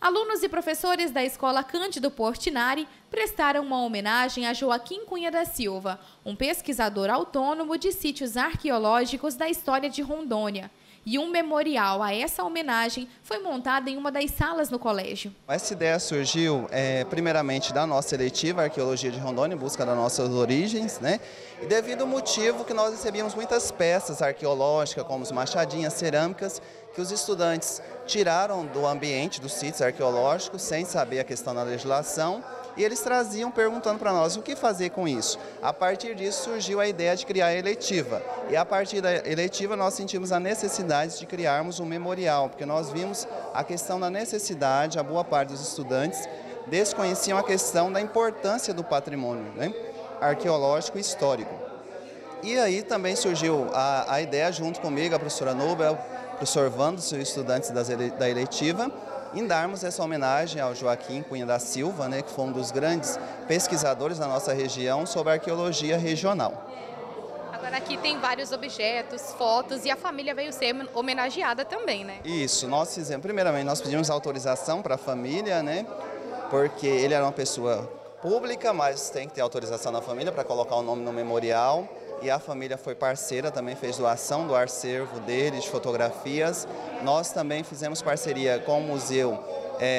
Alunos e professores da Escola Cândido Portinari prestaram uma homenagem a Joaquim Cunha da Silva, um pesquisador autônomo de sítios arqueológicos da história de Rondônia. E um memorial a essa homenagem foi montado em uma das salas no colégio. Essa ideia surgiu, primeiramente, da nossa eletiva Arqueologia de Rondônia, em busca das nossas origens, né? E devido ao motivo que nós recebíamos muitas peças arqueológicas, como as machadinhas, cerâmicas, que os estudantes tiraram do ambiente dos sítios arqueológicos, sem saber a questão da legislação, e eles traziam perguntando para nós o que fazer com isso. A partir disso surgiu a ideia de criar a eletiva. E a partir da eletiva nós sentimos a necessidade de criarmos um memorial, porque nós vimos a questão da necessidade, a boa parte dos estudantes desconheciam a questão da importância do patrimônio, né, arqueológico e histórico. E aí também surgiu a ideia, junto comigo, a professora Nobel, o professor Vando, os estudantes da eletiva, em darmos essa homenagem ao Joaquim Cunha da Silva, né, que foi um dos grandes pesquisadores da nossa região sobre arqueologia regional. Agora aqui tem vários objetos, fotos e a família veio ser homenageada também, né? Isso, nós fizemos, primeiramente nós pedimos autorização para a família, né, porque ele era uma pessoa pública, mas tem que ter autorização da família para colocar o nome no memorial. E a família foi parceira, também fez doação do acervo dele, de fotografias. Nós também fizemos parceria com o Museu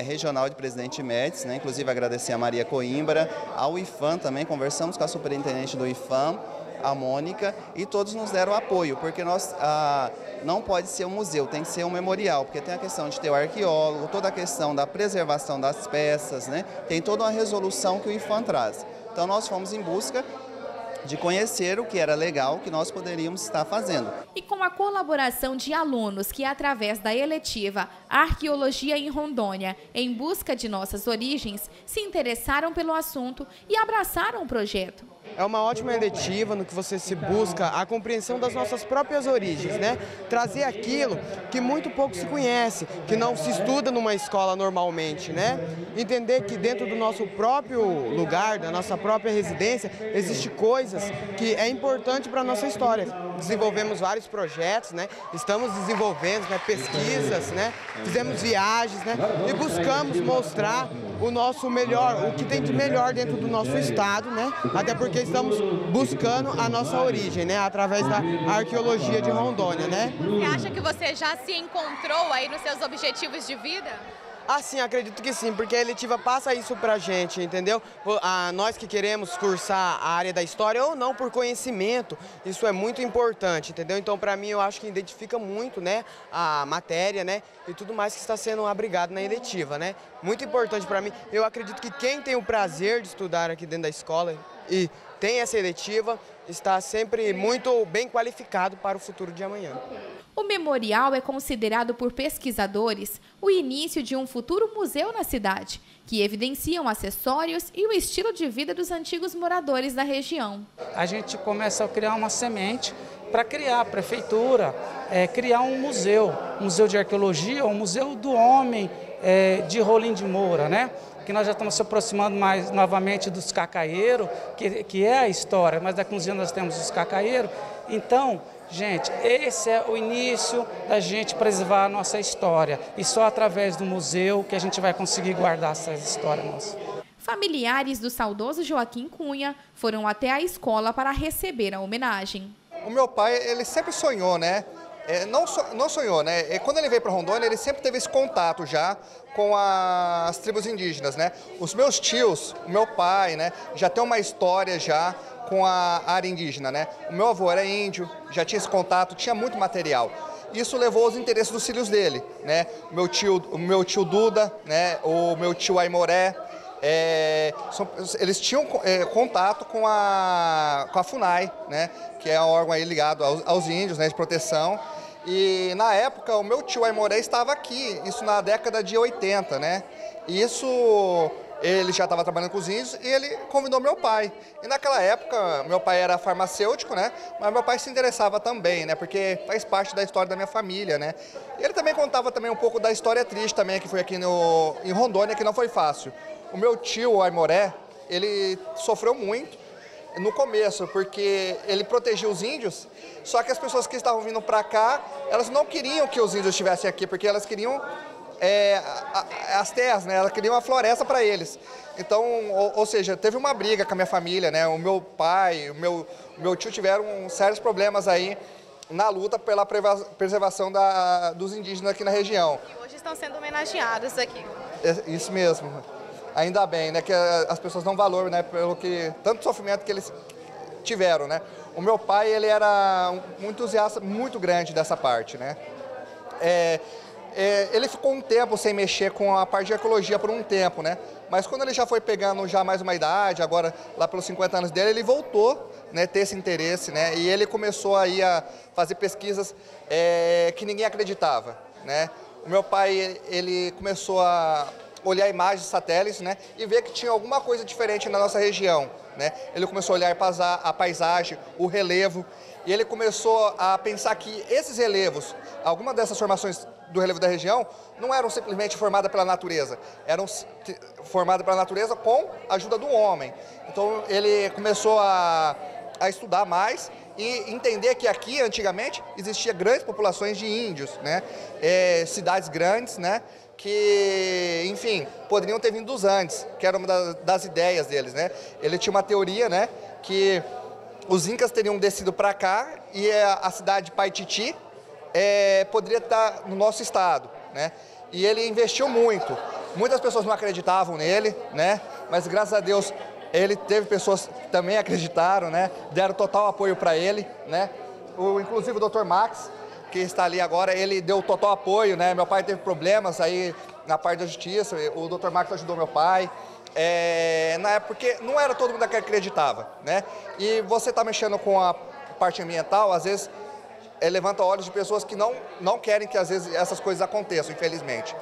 Regional de Presidente Médici, né? Inclusive agradecer a Maria Coimbra, ao IFAM também, conversamos com a superintendente do IFAM, a Mônica, e todos nos deram apoio, porque não pode ser um museu, tem que ser um memorial, porque tem a questão de ter o arqueólogo, toda a questão da preservação das peças, né? Tem toda uma resolução que o IFAM traz. Então nós fomos em busca de conhecer o que era legal, o que nós poderíamos estar fazendo. E com a colaboração de alunos que, através da eletiva Arqueologia em Rondônia, em busca de nossas origens, se interessaram pelo assunto e abraçaram o projeto. É uma ótima eletiva no que você se busca a compreensão das nossas próprias origens, né? Trazer aquilo que muito pouco se conhece, que não se estuda numa escola normalmente, né? Entender que dentro do nosso próprio lugar, da nossa própria residência, existe coisas que é importante para a nossa história. Desenvolvemos vários projetos, né? Estamos desenvolvendo, né, pesquisas, né? Fizemos viagens, né? E buscamos mostrar o nosso melhor, o que tem de melhor dentro do nosso estado, né? Até porque estamos buscando a nossa origem, né? Através da arqueologia de Rondônia, né? Você acha que você já se encontrou aí nos seus objetivos de vida? Ah, sim, acredito que sim, porque a eletiva passa isso pra gente, entendeu? Nós que queremos cursar a área da história ou não, por conhecimento, isso é muito importante, entendeu? Então, pra mim, eu acho que identifica muito, né, a matéria, né, e tudo mais que está sendo abrigado na eletiva, né? Muito importante pra mim. Eu acredito que quem tem o prazer de estudar aqui dentro da escola e tem essa eletiva, está sempre muito bem qualificado para o futuro de amanhã. O memorial é considerado por pesquisadores o início de um futuro museu na cidade, que evidenciam acessórios e o estilo de vida dos antigos moradores da região. A gente começa a criar uma semente para criar a prefeitura, criar um museu de arqueologia, um museu do homem de Rolim de Moura, né? Que nós já estamos se aproximando mais novamente dos cacaeiros, que é a história, mas daqui a uns dias nós temos os cacaeiros. Então, gente, esse é o início da gente preservar a nossa história. E só através do museu que a gente vai conseguir guardar essa história nossa. Familiares do saudoso Joaquim Cunha foram até a escola para receber a homenagem. O meu pai, ele sempre sonhou, né? Não sonhou, né? Quando ele veio para Rondônia, ele sempre teve esse contato já com as tribos indígenas, né? Os meus tios, o meu pai, né, já tem uma história já com a área indígena, né? O meu avô era índio, já tinha esse contato, tinha muito material. Isso levou aos interesses dos filhos dele, né? O meu tio Duda, né? O meu tio Aimoré, eles tinham contato com a FUNAI, né? Que é um órgão aí ligado aos índios, né? De proteção. E na época o meu tio Aimoré estava aqui, isso na década de 80, né? E isso ele já estava trabalhando com os índios e ele convidou meu pai. E naquela época, meu pai era farmacêutico, né? Mas meu pai se interessava também, né? Porque faz parte da história da minha família, né? E ele também contava também um pouco da história triste também, que foi aqui em Rondônia, que não foi fácil. O meu tio Aimoré, ele sofreu muito no começo, porque ele protegia os índios, só que as pessoas que estavam vindo para cá, elas não queriam que os índios estivessem aqui, porque elas queriam as terras, né? Ela queria uma floresta para eles. Então, ou seja, teve uma briga com a minha família, né? O meu pai, o meu tio tiveram sérios problemas aí na luta pela preservação dos indígenas aqui na região. E hoje estão sendo homenageados aqui. Isso mesmo. Ainda bem, né? Que as pessoas dão valor, né? Pelo que tanto sofrimento que eles tiveram, né? O meu pai, ele era um entusiasta muito grande dessa parte, né? Ele ficou um tempo sem mexer com a parte de ecologia por um tempo, né? Mas quando ele já foi pegando já mais uma idade, agora lá pelos 50 anos dele, ele voltou, né, ter esse interesse, né? E ele começou aí a fazer pesquisas que ninguém acreditava, né? O meu pai, ele começou a olhar imagens de satélites, né, e ver que tinha alguma coisa diferente na nossa região, né? Ele começou a olhar a paisagem, o relevo, e ele começou a pensar que esses relevos, algumas dessas formações do relevo da região, não eram simplesmente formadas pela natureza, eram formadas pela natureza com a ajuda do homem. Então ele começou a estudar mais e entender que aqui, antigamente, existia grandes populações de índios, né? Cidades grandes, né? Que, enfim, poderiam ter vindo dos Andes, que era uma das ideias deles, né? Ele tinha uma teoria, né, que os incas teriam descido para cá e a cidade de Paititi poderia estar no nosso estado, né? E ele investiu muito. Muitas pessoas não acreditavam nele, né? Mas graças a Deus ele teve pessoas que também acreditaram, né? Deram total apoio para ele, né? Inclusive o Dr. Max, que está ali agora, ele deu total apoio, né? Meu pai teve problemas aí na parte da justiça, o Dr. Max ajudou meu pai. Na época, porque não era todo mundo que acreditava, né? E você está mexendo com a parte ambiental, às vezes levanta olhos de pessoas que não querem que às vezes essas coisas aconteçam, infelizmente.